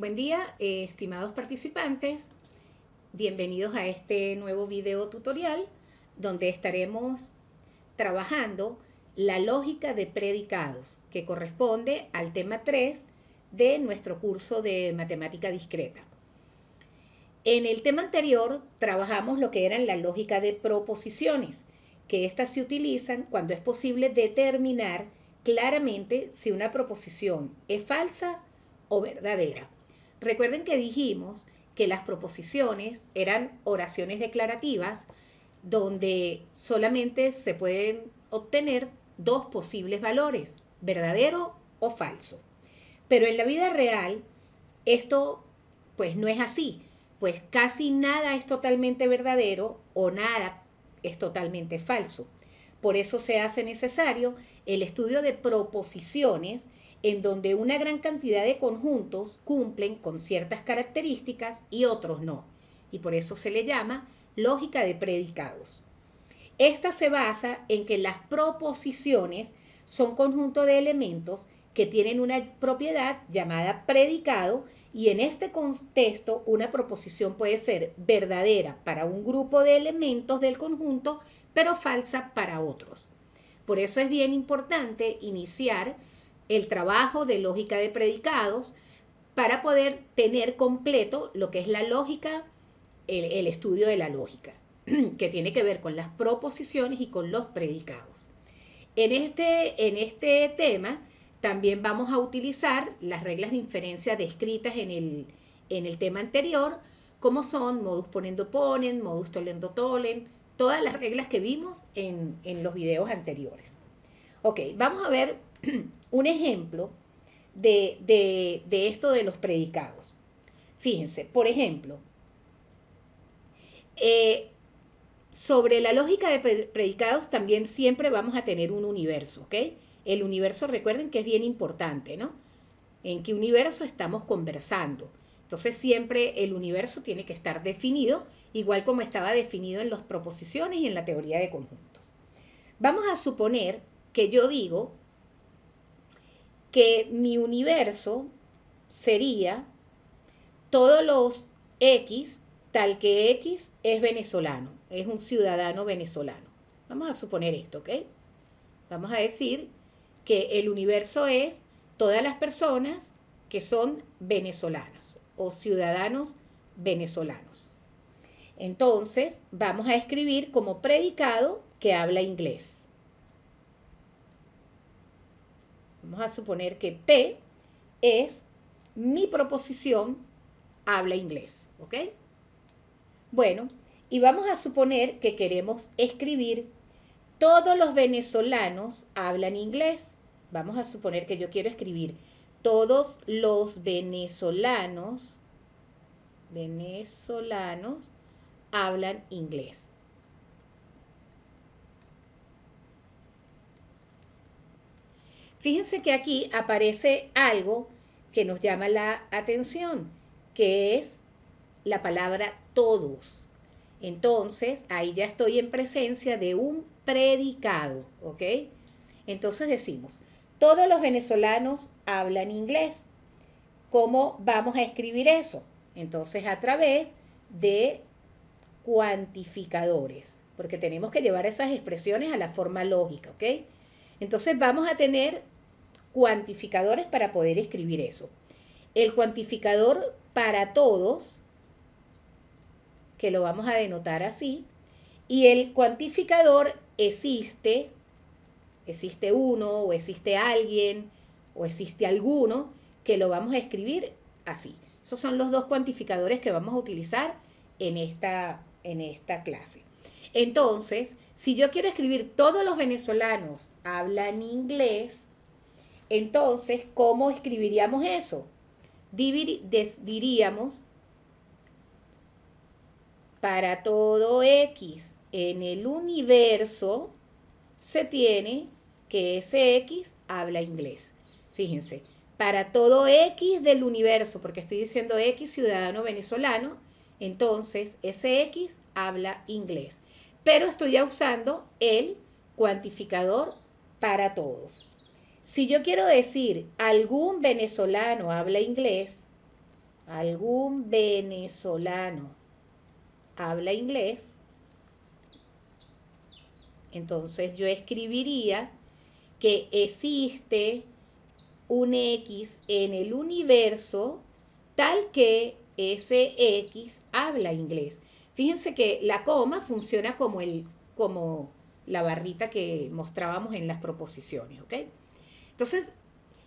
Buen día, estimados participantes. Bienvenidos a este nuevo video tutorial donde estaremos trabajando la lógica de predicados que corresponde al tema 3 de nuestro curso de matemática discreta. En el tema anterior trabajamos lo que era la lógica de proposiciones, que éstas se utilizan cuando es posible determinar claramente si una proposición es falsa o verdadera. Recuerden que dijimos que las proposiciones eran oraciones declarativas donde solamente se pueden obtener dos posibles valores, verdadero o falso. Pero en la vida real esto pues no es así, pues casi nada es totalmente verdadero o nada es totalmente falso. Por eso se hace necesario el estudio de proposiciones en donde una gran cantidad de conjuntos cumplen con ciertas características y otros no. Y por eso se le llama lógica de predicados. Esta se basa en que las proposiciones son conjunto de elementos que tienen una propiedad llamada predicado y en este contexto una proposición puede ser verdadera para un grupo de elementos del conjunto, pero falsa para otros. Por eso es bien importante iniciar el trabajo de lógica de predicados para poder tener completo lo que es la lógica, el estudio de la lógica, que tiene que ver con las proposiciones y con los predicados. En este tema también vamos a utilizar las reglas de inferencia descritas en el tema anterior, como son modus ponendo ponen, modus tollendo tollen, todas las reglas que vimos en los videos anteriores. Ok, vamos a ver un ejemplo de esto de los predicados. Fíjense, por ejemplo, eh, sobre la lógica de predicados también siempre vamos a tener un universo, ¿ok? El universo, recuerden que es bien importante, ¿no? ¿En qué universo estamos conversando? Entonces siempre el universo tiene que estar definido, igual como estaba definido en las proposiciones y en la teoría de conjuntos. Vamos a suponer que yo digo que mi universo sería todos los X, tal que X es venezolano, es un ciudadano venezolano. Vamos a suponer esto, ¿ok? Vamos a decir que el universo es todas las personas que son venezolanas o ciudadanos venezolanos. Entonces, vamos a escribir como predicado que habla inglés. Vamos a suponer que P es mi proposición habla inglés, ¿ok? Bueno, y vamos a suponer que queremos escribir todos los venezolanos hablan inglés. Vamos a suponer que yo quiero escribir todos los venezolanos hablan inglés. Fíjense que aquí aparece algo que nos llama la atención, que es la palabra todos. Entonces, ahí ya estoy en presencia de un predicado, ¿ok? Entonces decimos, todos los venezolanos hablan inglés. ¿Cómo vamos a escribir eso? Entonces, a través de cuantificadores, porque tenemos que llevar esas expresiones a la forma lógica, ¿ok? Entonces, vamos a tener cuantificadores para poder escribir eso. El cuantificador para todos, que lo vamos a denotar así, y el cuantificador existe uno o existe alguien o existe alguno, que lo vamos a escribir así. Esos son los dos cuantificadores que vamos a utilizar en esta clase. Entonces, si yo quiero escribir todos los venezolanos hablan inglés, entonces, ¿cómo escribiríamos eso? Diríamos para todo X en el universo se tiene que ese X habla inglés. Fíjense, para todo X del universo, porque estoy diciendo X ciudadano venezolano, entonces ese X habla inglés. Pero estoy ya usando el cuantificador para todos. Si yo quiero decir algún venezolano habla inglés, algún venezolano habla inglés, entonces yo escribiría que existe un X en el universo tal que ese X habla inglés. Fíjense que la coma funciona como la barrita que mostrábamos en las proposiciones, ¿ok? Entonces,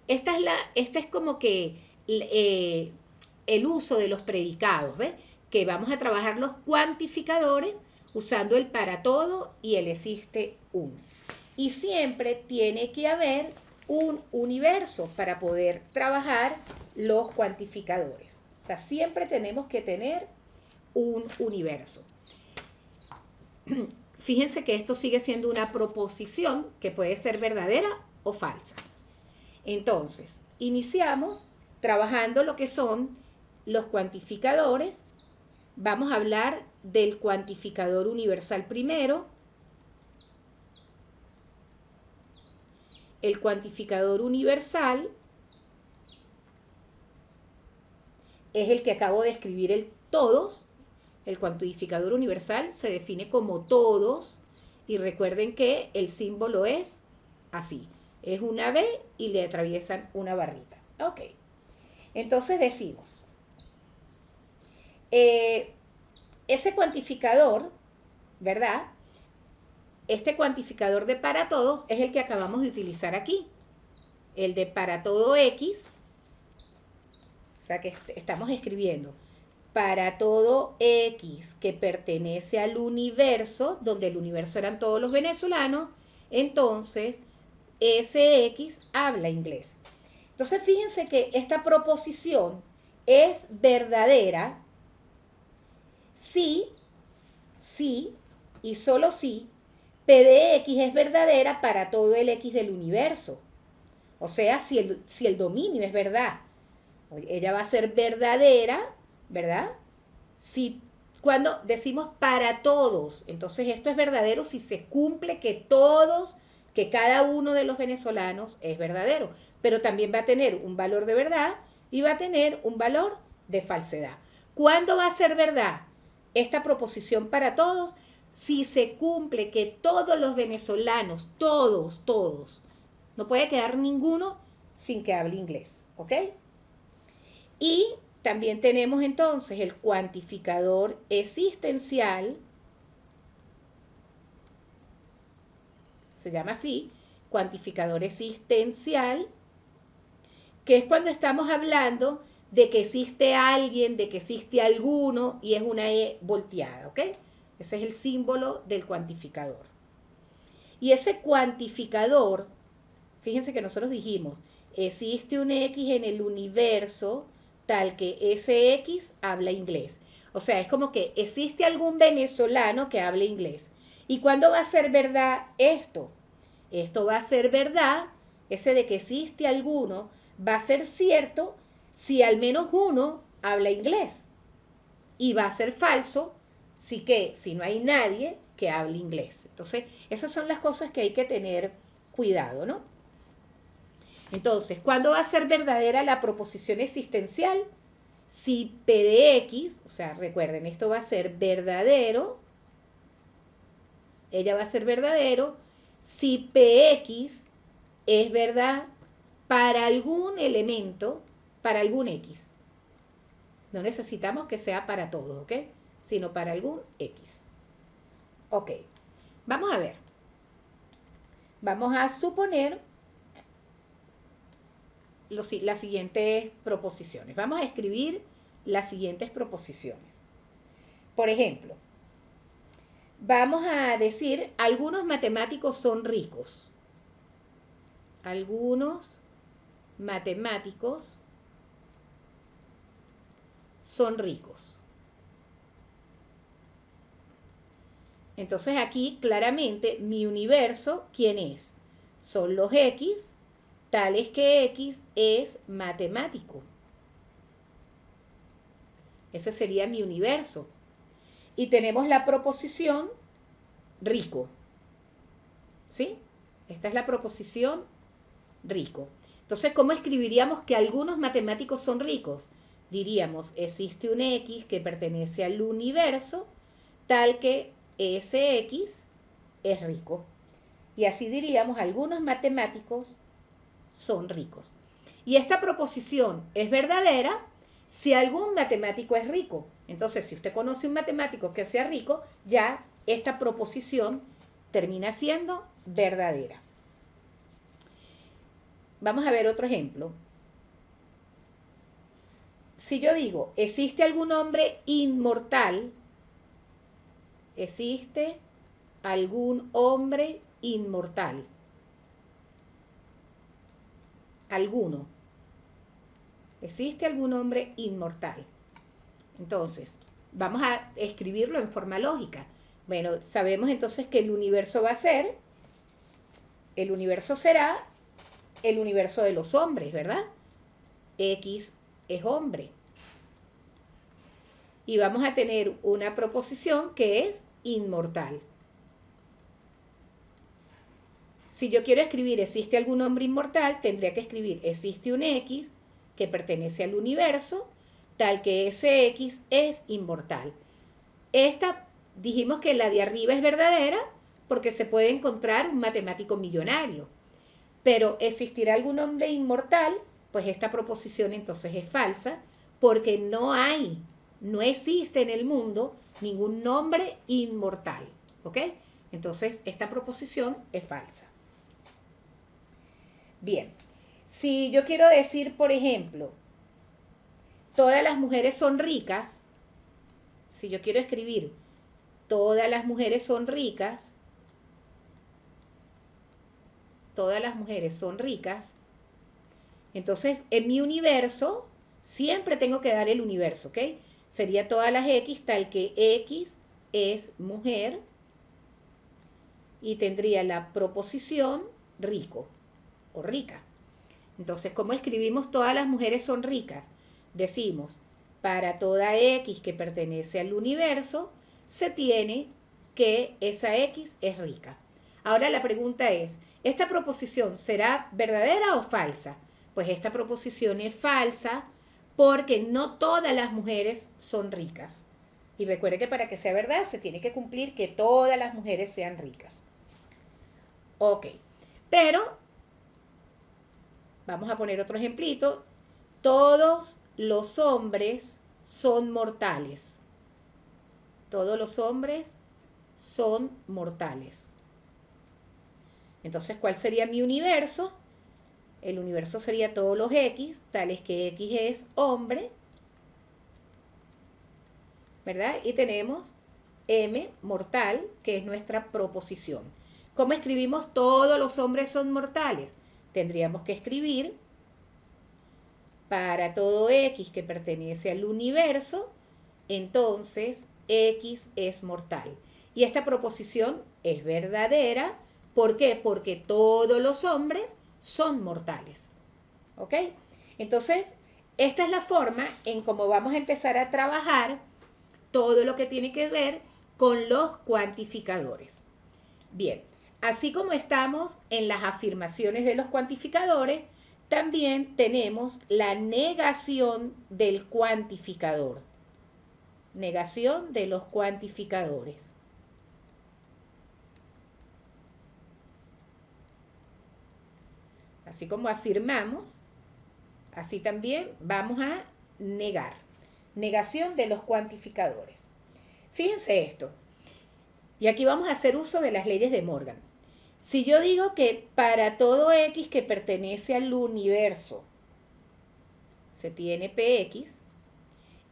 esta es como que el uso de los predicados, ¿ves? Que vamos a trabajar los cuantificadores usando el para todo y el existe un. Y siempre tiene que haber un universo para poder trabajar los cuantificadores. O sea, siempre tenemos que tener un universo. Fíjense que esto sigue siendo una proposición que puede ser verdadera o falsa. Entonces, iniciamos trabajando lo que son los cuantificadores. Vamos a hablar del cuantificador universal primero. El cuantificador universal es el que acabo de escribir, el todos. El cuantificador universal se define como todos y recuerden que el símbolo es así. Es una B y le atraviesan una barrita. Ok. Entonces decimos, ese cuantificador, ¿verdad? Este cuantificador de para todos es el que acabamos de utilizar aquí. El de para todo X, o sea que estamos escribiendo para todo X que pertenece al universo, donde el universo eran todos los venezolanos, entonces ese X habla inglés. Entonces fíjense que esta proposición es verdadera si y solo si P de X es verdadera para todo el X del universo. O sea, si el dominio es verdad. Ella va a ser verdadera, ¿verdad? Si cuando decimos para todos, entonces esto es verdadero si se cumple que todos, que cada uno de los venezolanos es verdadero, pero también va a tener un valor de verdad y va a tener un valor de falsedad. ¿Cuándo va a ser verdad esta proposición para todos? Si se cumple que todos los venezolanos, todos, no puede quedar ninguno sin que hable inglés, ¿ok? Y también tenemos entonces el cuantificador existencial, se llama así, cuantificador existencial, que es cuando estamos hablando de que existe alguien, de que existe alguno, y es una E volteada, ¿ok? Ese es el símbolo del cuantificador. Y ese cuantificador, fíjense que nosotros dijimos, existe un X en el universo tal que ese X habla inglés. O sea, es como que existe algún venezolano que hable inglés. ¿Y cuándo va a ser verdad esto? Esto va a ser verdad, ese de que existe alguno, va a ser cierto si al menos uno habla inglés. Y va a ser falso si no hay nadie que hable inglés. Entonces, esas son las cosas que hay que tener cuidado, ¿no? Entonces, ¿cuándo va a ser verdadera la proposición existencial? Si P de X, o sea, recuerden, esto va a ser verdadero, ella va a ser verdadero, si PX es verdad para algún elemento, para algún X. No necesitamos que sea para todos, ¿ok? Sino para algún X. Ok, vamos a ver. Vamos a suponer las siguientes proposiciones. Vamos a escribir las siguientes proposiciones. Por ejemplo, vamos a decir, algunos matemáticos son ricos. Algunos matemáticos son ricos. Entonces aquí claramente mi universo, ¿quién es? Son los X, tales que X es matemático. Ese sería mi universo. Y tenemos la proposición rico. ¿Sí? Esta es la proposición rico. Entonces, ¿cómo escribiríamos que algunos matemáticos son ricos? diríamos, existe un X que pertenece al universo, tal que ese X es rico. Y así diríamos, algunos matemáticos son ricos. Y esta proposición es verdadera si algún matemático es rico. Entonces, si usted conoce un matemático que sea rico, ya esta proposición termina siendo verdadera. Vamos a ver otro ejemplo. Si yo digo, ¿existe algún hombre inmortal? ¿Existe algún hombre inmortal? Alguno. ¿Existe algún hombre inmortal? Entonces, vamos a escribirlo en forma lógica. Bueno, sabemos entonces que el universo será el universo de los hombres, ¿verdad? X es hombre. Y vamos a tener una proposición que es inmortal. Si yo quiero escribir existe algún hombre inmortal, tendría que escribir existe un X que pertenece al universo, tal que ese X es inmortal. Esta dijimos que la de arriba es verdadera porque se puede encontrar un matemático millonario. Pero ¿existirá algún hombre inmortal? Pues esta proposición entonces es falsa porque no existe en el mundo ningún nombre inmortal. ¿Ok? Entonces esta proposición es falsa. Bien, si yo quiero decir, por ejemplo, todas las mujeres son ricas, si yo quiero escribir todas las mujeres son ricas, todas las mujeres son ricas, entonces en mi universo siempre tengo que dar el universo, ¿ok? Sería todas las X tal que X es mujer y tendría la proposición rico o rica. Entonces, ¿cómo escribimos todas las mujeres son ricas? Decimos, para toda X que pertenece al universo, se tiene que esa X es rica. Ahora la pregunta es, ¿esta proposición será verdadera o falsa? Pues esta proposición es falsa porque no todas las mujeres son ricas. Y recuerde que para que sea verdad se tiene que cumplir que todas las mujeres sean ricas. Ok, pero vamos a poner otro ejemplito. Todos los hombres son mortales. Todos los hombres son mortales. Entonces, ¿cuál sería mi universo? El universo sería todos los X, tales que X es hombre, ¿verdad? Y tenemos M, mortal, que es nuestra proposición. ¿Cómo escribimos todos los hombres son mortales? Tendríamos que escribir para todo X que pertenece al universo, entonces X es mortal. Y esta proposición es verdadera. ¿Por qué? Porque todos los hombres son mortales. ¿Ok? Entonces, esta es la forma en cómo vamos a empezar a trabajar todo lo que tiene que ver con los cuantificadores. Bien, así como estamos en las afirmaciones de los cuantificadores, también tenemos la negación del cuantificador. Negación de los cuantificadores. Así como afirmamos, así también vamos a negar. Negación de los cuantificadores. Fíjense esto. Y aquí vamos a hacer uso de las leyes de Morgan. Si yo digo que para todo X que pertenece al universo se tiene PX,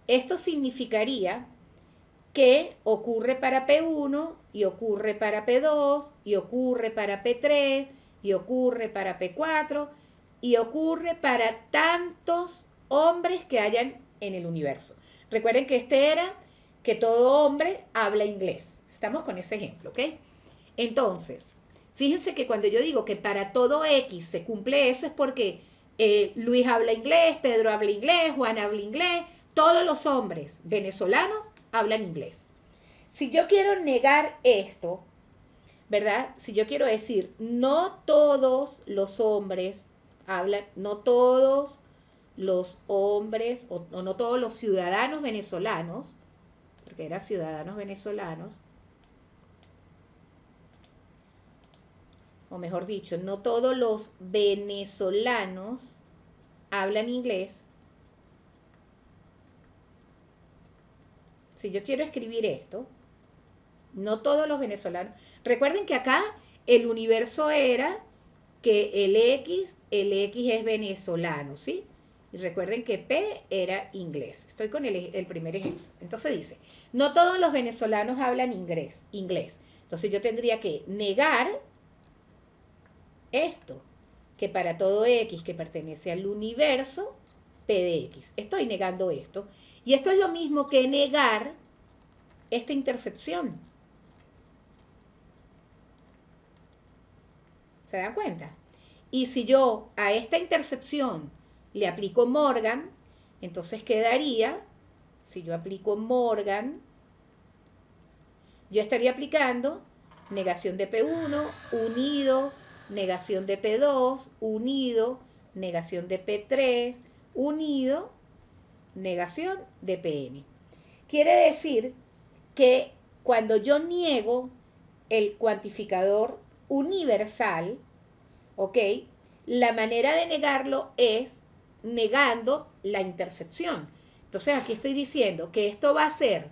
esto significaría que ocurre para P1 y ocurre para P2 y ocurre para P3 y ocurre para P4 y ocurre para tantos hombres que hayan en el universo. Recuerden que este era que todo hombre habla inglés. Estamos con ese ejemplo, ¿ok? Entonces, fíjense que cuando yo digo que para todo X se cumple eso es porque Luis habla inglés, Pedro habla inglés, Juan habla inglés, todos los hombres venezolanos hablan inglés. Si yo quiero negar esto, ¿verdad? Si yo quiero decir, no todos los hombres hablan, no todos los hombres, o no todos los ciudadanos venezolanos, porque eran ciudadanos venezolanos, o mejor dicho, no todos los venezolanos hablan inglés. Si yo quiero escribir esto, no todos los venezolanos. Recuerden que acá el universo era que el X es venezolano, ¿sí? Y recuerden que P era inglés. Estoy con el primer ejemplo. Entonces dice, no todos los venezolanos hablan inglés. Entonces yo tendría que negar esto, que para todo X que pertenece al universo, P de X. Estoy negando esto. Y esto es lo mismo que negar esta intercepción. ¿Se dan cuenta? Y si yo a esta intercepción le aplico Morgan, entonces quedaría, si yo aplico Morgan, yo estaría aplicando negación de P1 unido, negación de P2 unido, negación de P3 unido, negación de Pn. Quiere decir que cuando yo niego el cuantificador universal, ¿ok? La manera de negarlo es negando la intercepción. Entonces aquí estoy diciendo que esto va a ser,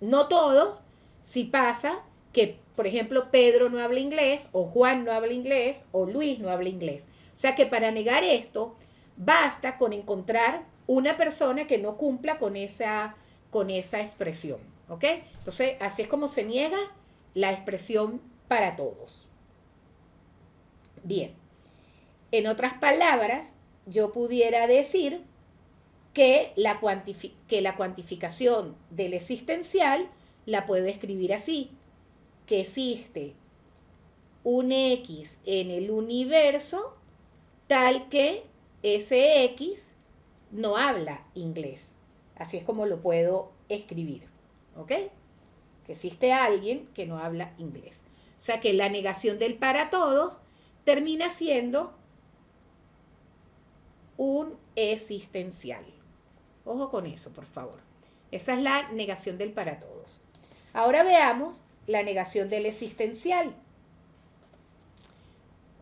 no todos, si pasa que, por ejemplo, Pedro no habla inglés, o Juan no habla inglés, o Luis no habla inglés. O sea que para negar esto, basta con encontrar una persona que no cumpla con esa expresión. ¿Ok? Entonces, así es como se niega la expresión para todos. Bien, en otras palabras, yo pudiera decir que la cuantificación del existencial la puedo escribir así, que existe un X en el universo tal que ese X no habla inglés. Así es como lo puedo escribir, ¿ok? Que existe alguien que no habla inglés. O sea que la negación del para todos termina siendo un existencial. Ojo con eso, por favor. Esa es la negación del para todos. Ahora veamos la negación del existencial.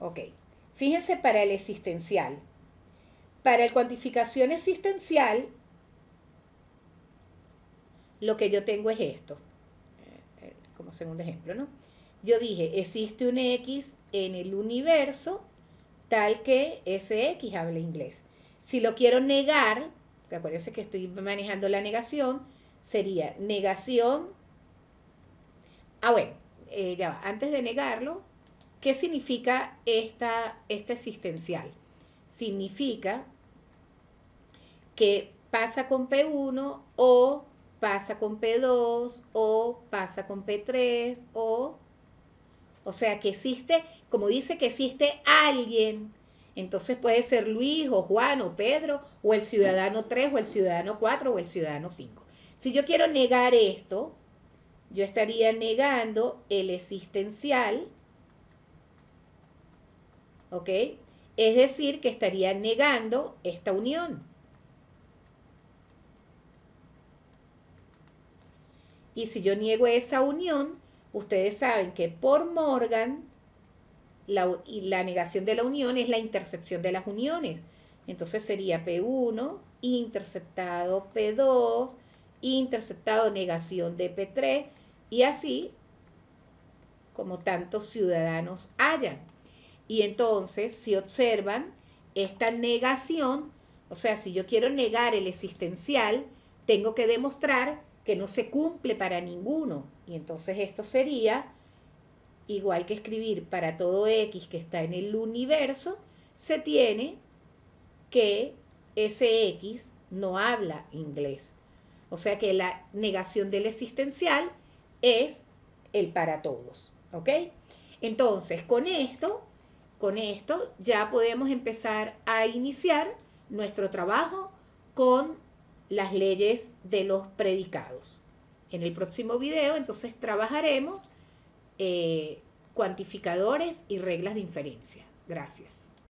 Ok, fíjense para el existencial. Para el cuantificación existencial, lo que yo tengo es esto, como segundo ejemplo, ¿no? Yo dije, existe un X en el universo tal que ese X hable inglés. Si lo quiero negar, que acuérdense que estoy manejando la negación, sería negación. Bueno, ya va, antes de negarlo, ¿qué significa esta existencial? Significa que pasa con P1 o pasa con P2 o pasa con P3 o sea que existe, como dice que existe alguien, entonces puede ser Luis o Juan o Pedro o el ciudadano 3 o el ciudadano 4 o el ciudadano 5. Si yo quiero negar esto, yo estaría negando el existencial, ¿ok? Es decir, que estaría negando esta unión. Y si yo niego esa unión, ustedes saben que por Morgan, la negación de la unión es la intercepción de las uniones. Entonces sería P1, interceptado P2, interceptado negación de P3, y así como tantos ciudadanos hayan. Y entonces, si observan, esta negación, o sea, si yo quiero negar el existencial, tengo que demostrar que no se cumple para ninguno. Y entonces esto sería igual que escribir para todo X que está en el universo, se tiene que ese X no habla inglés. O sea que la negación del existencial es el para todos. ¿Ok? Entonces, con esto ya podemos empezar a iniciar nuestro trabajo con las leyes de los predicados. En el próximo video, entonces, trabajaremos cuantificadores y reglas de inferencia. Gracias.